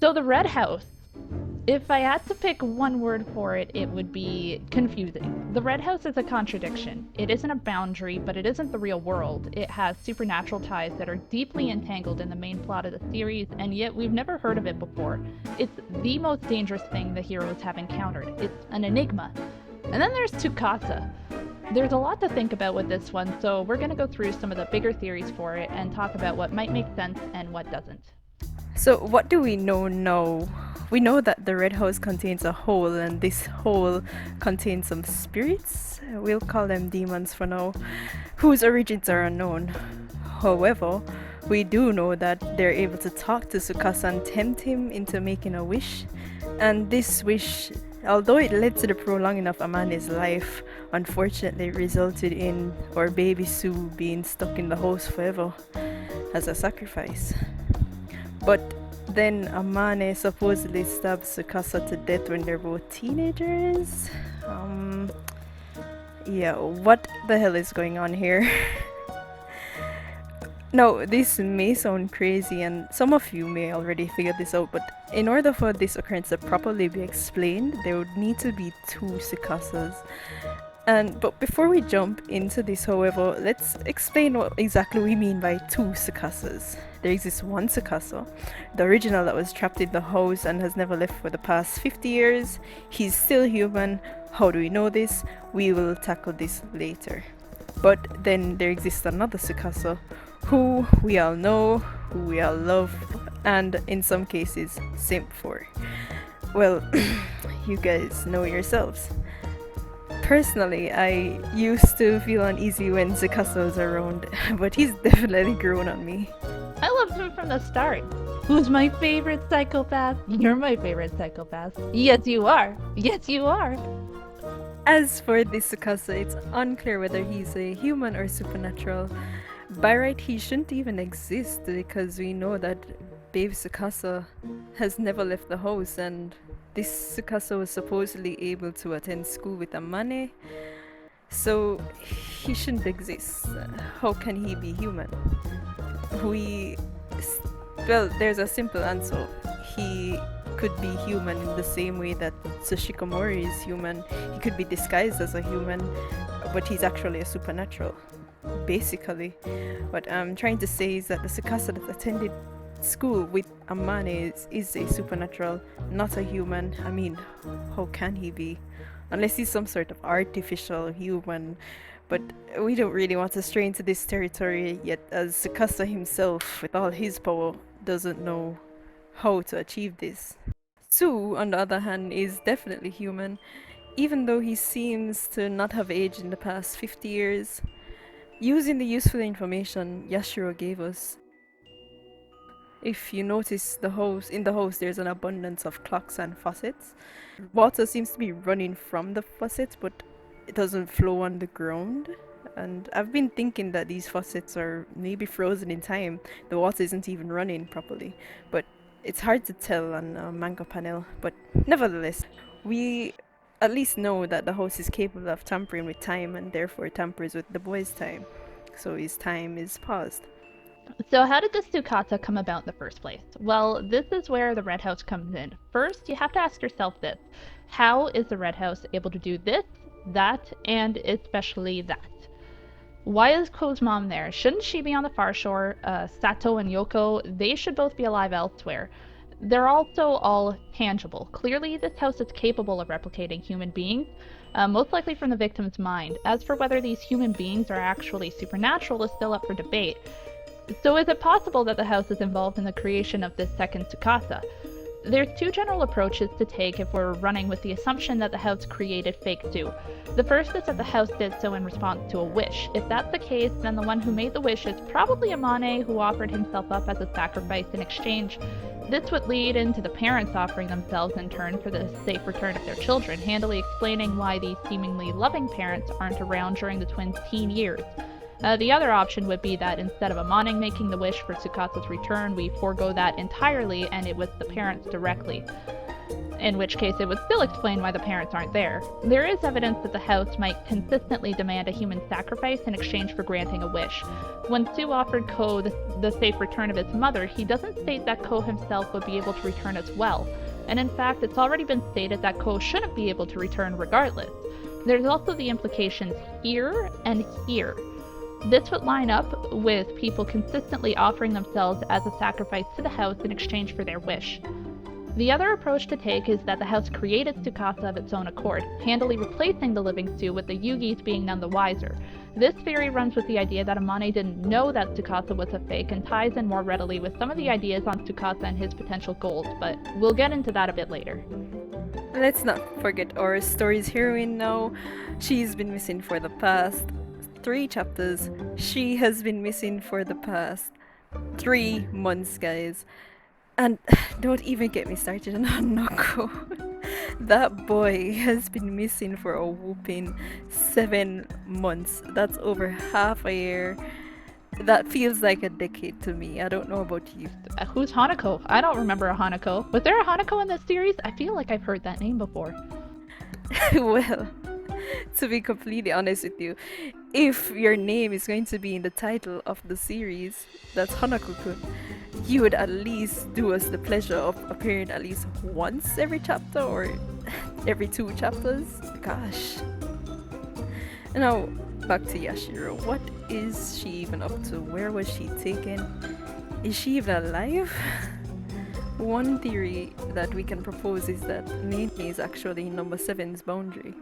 So the Red House. If I had to pick one word for it, it would be confusing. The Red House is a contradiction. It isn't a boundary, but it isn't the real world. It has supernatural ties that are deeply entangled in the main plot of the series, and yet we've never heard of it before. It's the most dangerous thing the heroes have encountered. It's an enigma. And then there's Tsukasa. There's a lot to think about with this one, so we're going to go through some of the bigger theories for it and talk about what might make sense and what doesn't. So what do we know now? We know that the red house contains a hole, and this hole contains some spirits, we'll call them demons for now, whose origins are unknown. However, we do know that they're able to talk to Tsukasa and tempt him into making a wish, and this wish, although it led to the prolonging of Amane's life, unfortunately resulted in our baby Sue being stuck in the house forever as a sacrifice. But then Amane supposedly stabs Tsukasa to death when they're both teenagers. Yeah, what the hell is going on here? Now, this may sound crazy, and some of you may already figure this out, but in order for this occurrence to properly be explained, there would need to be two Tsukasas. But before we jump into this, however, let's explain what exactly we mean by two Tsukasas. There exists one Tsukasa, the original that was trapped in the house and has never left for the past 50 years. He's still human. How do we know this? We will tackle this later. But then there exists another Tsukasa, who we all know, who we all love, and in some cases, simp for. Well, you guys know yourselves. Personally, I used to feel uneasy when Tsukasa was around, but he's definitely grown on me. I loved him from the start. Who's my favorite psychopath? You're my favorite psychopath. Yes, you are. Yes, you are. As for this Tsukasa, it's unclear whether he's a human or supernatural. By right, he shouldn't even exist because we know that babe Tsukasa has never left the house, and this Tsukasa was supposedly able to attend school with Amane, so he shouldn't exist. How can he be human? Well, there's a simple answer. He could be human in the same way that Tsushikomori is human. He could be disguised as a human, but he's actually a supernatural. Basically, what I'm trying to say is that the Tsukasa that attended school with Amane is a supernatural, not a human. I mean, how can he be? Unless he's some sort of artificial human. But we don't really want to stray into this territory yet, as Tsukasa himself, with all his power, doesn't know how to achieve this. Sue, on the other hand, is definitely human, even though he seems to not have aged in the past 50 years. Using the useful information Yashiro gave us, if you notice in the house there's an abundance of clocks and faucets. Water seems to be running from the faucets, but it doesn't flow on the ground. And I've been thinking that these faucets are maybe frozen in time. The water isn't even running properly, but it's hard to tell on a manga panel. But nevertheless, we at least know that the house is capable of tampering with time and therefore tampers with the boy's time. So his time is paused. So how did this Tsukasa come about in the first place? Well, this is where the Red House comes in. First, you have to ask yourself this. How is the Red House able to do this, that, and especially that? Why is Ko's mom there? Shouldn't she be on the far shore? Sato and Yoko, they should both be alive elsewhere. They're also all tangible. Clearly, this house is capable of replicating human beings, most likely from the victim's mind. As for whether these human beings are actually supernatural is still up for debate. So is it possible that the house is involved in the creation of this second Tsukasa? There's two general approaches to take if we're running with the assumption that the house created fake Sue. The first is that the house did so in response to a wish. If that's the case, then the one who made the wish is probably Amane, who offered himself up as a sacrifice in exchange. This would lead into the parents offering themselves in turn for the safe return of their children, handily explaining why these seemingly loving parents aren't around during the twins' teen years. The other option would be that instead of Amane making the wish for Tsukasa's return, we forego that entirely and it was the parents directly. in which case it would still explain why the parents aren't there. There is evidence that the house might consistently demand a human sacrifice in exchange for granting a wish. When Sue offered Ko the safe return of his mother, he doesn't state that Ko himself would be able to return as well. And in fact, it's already been stated that Ko shouldn't be able to return regardless. There's also the implications here and here. This would line up with people consistently offering themselves as a sacrifice to the house in exchange for their wish. The other approach to take is that the house created Tsukasa of its own accord, handily replacing the living Sue with the Yugis being none the wiser. This theory runs with the idea that Amane didn't know that Tsukasa was a fake and ties in more readily with some of the ideas on Tsukasa and his potential goals, but we'll get into that a bit later. Let's not forget our story's heroine now. She's been missing for the past 3 chapters. She has been missing for the past 3 months, guys. And don't even get me started on Hanako. That boy has been missing for a whooping 7 months. That's over half a year. That feels like a decade to me. I don't know about you. Who's Hanako? I don't remember a Hanako. Was there a Hanako in this series? I feel like I've heard that name before. Well, to be completely honest with you, if your name is going to be in the title of the series, that's Hanako-kun, you would at least do us the pleasure of appearing at least once every chapter or every 2 chapters. Gosh. Now, back to Yashiro. What is she even up to? Where was she taken? Is she even alive? One theory that we can propose is that Nene is actually number 7's boundary.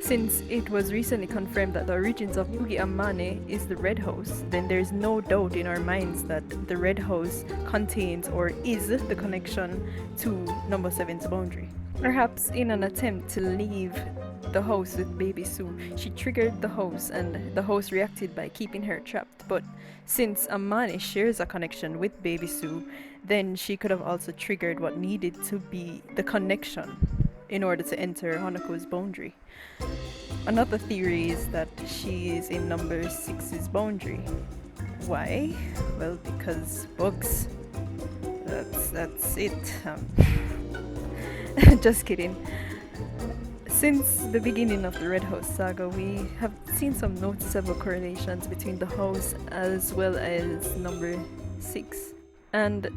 Since it was recently confirmed that the origins of Yugi Amane is the Red House, then there is no doubt in our minds that the Red House contains or is the connection to number 7's boundary. Perhaps in an attempt to leave the house with baby Sue, she triggered the house and the house reacted by keeping her trapped. But since Amane shares a connection with baby Sue, then she could have also triggered what needed to be the connection in order to enter Hanako's boundary. Another theory is that she is in number 6's boundary. Why? Well, because bugs. That's it. Just kidding. Since the beginning of the Red House saga, we have seen some noticeable correlations between the house as well as number 6. And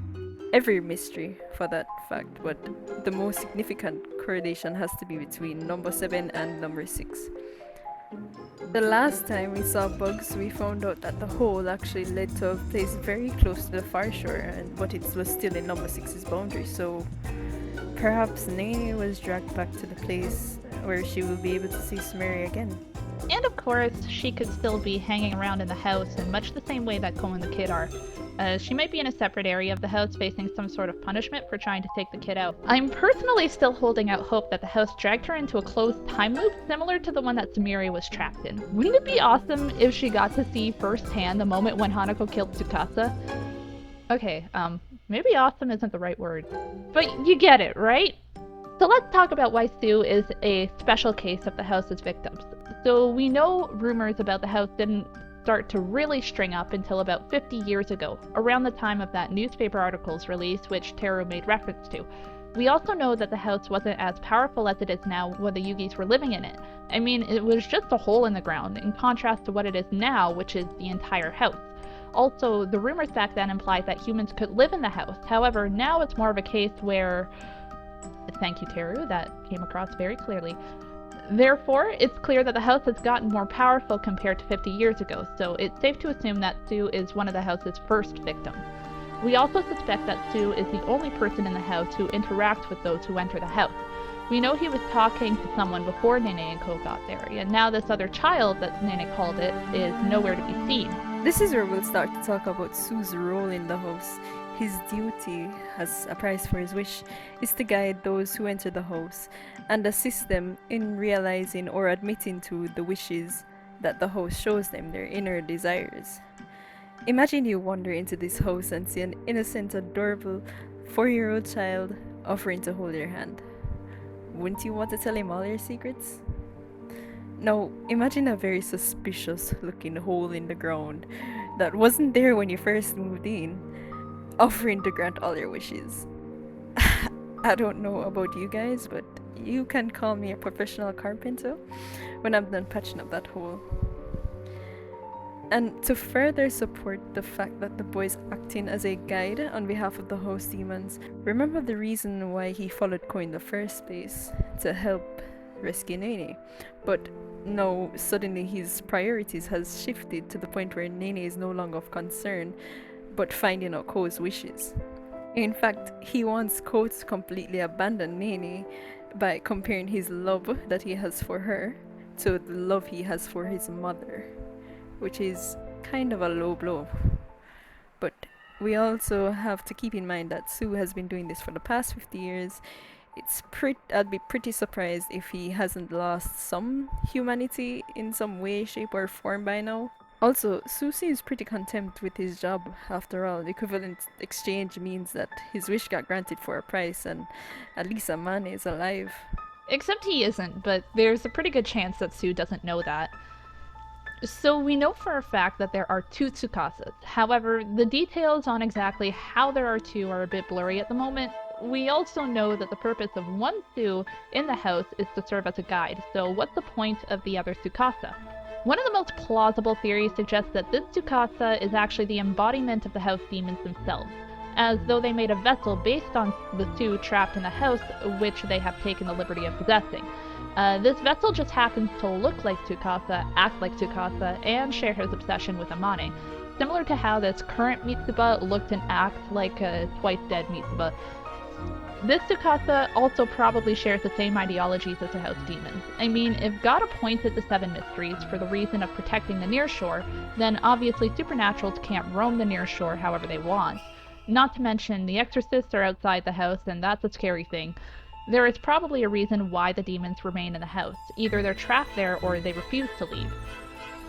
every mystery for that fact, but the most significant correlation has to be between number 7 and number 6. The last time we saw bugs, we found out that the hole actually led to a place very close to the far shore, but it was still in number 6's boundary, so perhaps Nene was dragged back to the place where she will be able to see Sumeri again. And of course, she could still be hanging around in the house in much the same way that Ko and the kid are. She might be in a separate area of the house facing some sort of punishment for trying to take the kid out. I'm personally still holding out hope that the house dragged her into a closed time loop similar to the one that Sumeri was trapped in. Wouldn't it be awesome if she got to see firsthand the moment when Hanako killed Tsukasa? Okay, maybe awesome isn't the right word, but you get it, right? So let's talk about why Sue is a special case of the house's victims. So we know rumors about the house didn't start to really string up until about 50 years ago, around the time of that newspaper article's release, which Teru made reference to. We also know that the house wasn't as powerful as it is now when the Yugis were living in it. I mean, it was just a hole in the ground, in contrast to what it is now, which is the entire house. Also, the rumors back then implied that humans could live in the house. However, now it's more of a case where... Thank you, Teru, that came across very clearly. Therefore, it's clear that the house has gotten more powerful compared to 50 years ago, so it's safe to assume that Sue is one of the house's first victims. We also suspect that Sue is the only person in the house who interacts with those who enter the house. We know he was talking to someone before Nene and Ko got there, and now this other child, that Nene called it, is nowhere to be seen. This is where we'll start to talk about Sue's role in the house. His duty, as a price for his wish, is to guide those who enter the house and assist them in realizing or admitting to the wishes that the house shows them, their inner desires. Imagine you wander into this house and see an innocent, adorable 4-year-old child offering to hold your hand. Wouldn't you want to tell him all your secrets? Now, imagine a very suspicious looking hole in the ground that wasn't there when you first moved in, offering to grant all your wishes. I don't know about you guys, but you can call me a professional carpenter when I'm done patching up that hole. And to further support the fact that the boy's acting as a guide on behalf of the house demons, remember the reason why he followed Ko in the first place, to help rescue Nene. But now suddenly his priorities has shifted to the point where Nene is no longer of concern, but finding out Ko's wishes. In fact, he wants Ko to completely abandon Nene by comparing his love that he has for her to the love he has for his mother, which is kind of a low blow. But we also have to keep in mind that Sue has been doing this for the past 50 years. I'd be pretty surprised if he hasn't lost some humanity in some way, shape, or form by now. Also, Sue seems pretty content with his job. After all, the equivalent exchange means that his wish got granted for a price, and at least a man is alive. Except he isn't, but there's a pretty good chance that Sue doesn't know that. So we know for a fact that there are 2 Tsukasas. However, the details on exactly how there are 2 are a bit blurry at the moment. We also know that the purpose of one Tsu in the house is to serve as a guide, so what's the point of the other Tsukasa? One of the most plausible theories suggests that this Tsukasa is actually the embodiment of the house demons themselves, as though they made a vessel based on the 2 trapped in the house, which they have taken the liberty of possessing. This vessel just happens to look like Tsukasa, act like Tsukasa, and share his obsession with Amane, similar to how this current Mitsuba looked and acts like a twice-dead Mitsuba. This Tsukasa also probably shares the same ideologies as the house demons. I mean, if God appointed the 7 mysteries for the reason of protecting the nearshore, then obviously supernaturals can't roam the nearshore however they want. Not to mention, the exorcists are outside the house, and that's a scary thing. There is probably a reason why the demons remain in the house. Either they're trapped there or they refuse to leave.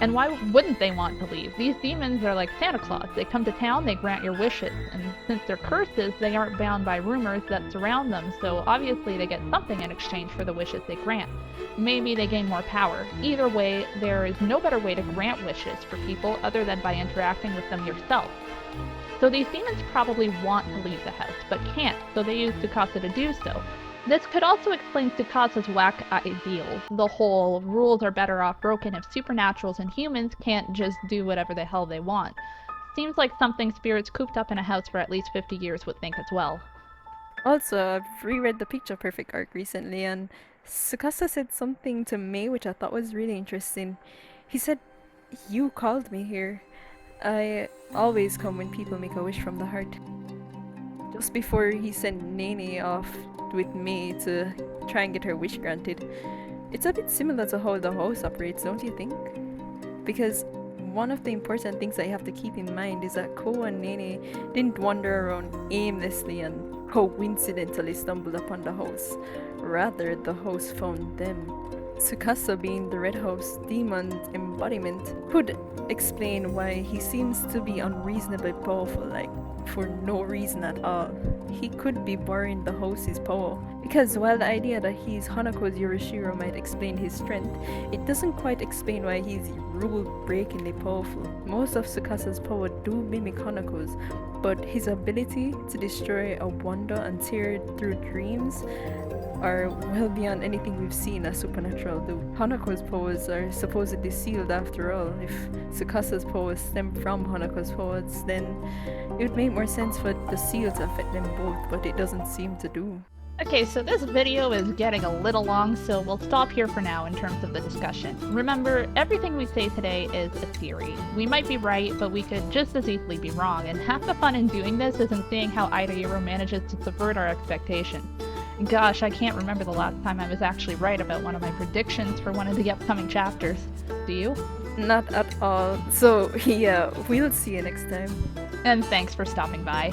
And why wouldn't they want to leave? These demons are like Santa Claus. They come to town, they grant your wishes, and since they're curses, they aren't bound by rumors that surround them, so obviously they get something in exchange for the wishes they grant. Maybe they gain more power. Either way, there is no better way to grant wishes for people other than by interacting with them yourself. So these demons probably want to leave the house, but can't, so they use Tsukasa to do so. This could also explain Tsukasa's whack ideals. The whole rules are better off broken if supernaturals and humans can't just do whatever the hell they want. Seems like something spirits cooped up in a house for at least 50 years would think as well. Also, I've reread the Picture Perfect arc recently, and Tsukasa said something to Mei which I thought was really interesting. He said, "You called me here. I always come when people make a wish from the heart." Just before he sent Nene off with Mei to try and get her wish granted. It's a bit similar to how the house operates, don't you think? Because one of the important things that you have to keep in mind is that Ko and Nene didn't wander around aimlessly and coincidentally stumbled upon the house. Rather, the house found them. Tsukasa, being the Red House demon's embodiment, could explain why he seems to be unreasonably powerful, like for no reason at all. He could be borrowing the house's power, because while the idea that he's Hanako's Yorishiro might explain his strength, it doesn't quite explain why he's rule-breakingly powerful. Most of Tsukasa's power do mimic Hanako's, but his ability to destroy a wonder and tear through dreams are well beyond anything we've seen as supernatural do. Hanako's powers are supposedly sealed after all. If Tsukasa's powers stem from Hanako's powers, then it would make more sense for the seal to affect them both, but it doesn't seem to do. Okay, so this video is getting a little long, so we'll stop here for now in terms of the discussion. Remember, everything we say today is a theory. We might be right, but we could just as easily be wrong, and half the fun in doing this is in seeing how Aidayuro manages to subvert our expectations. Gosh, I can't remember the last time I was actually right about one of my predictions for one of the upcoming chapters. Do you? Not at all. So, yeah, we'll see you next time. And thanks for stopping by.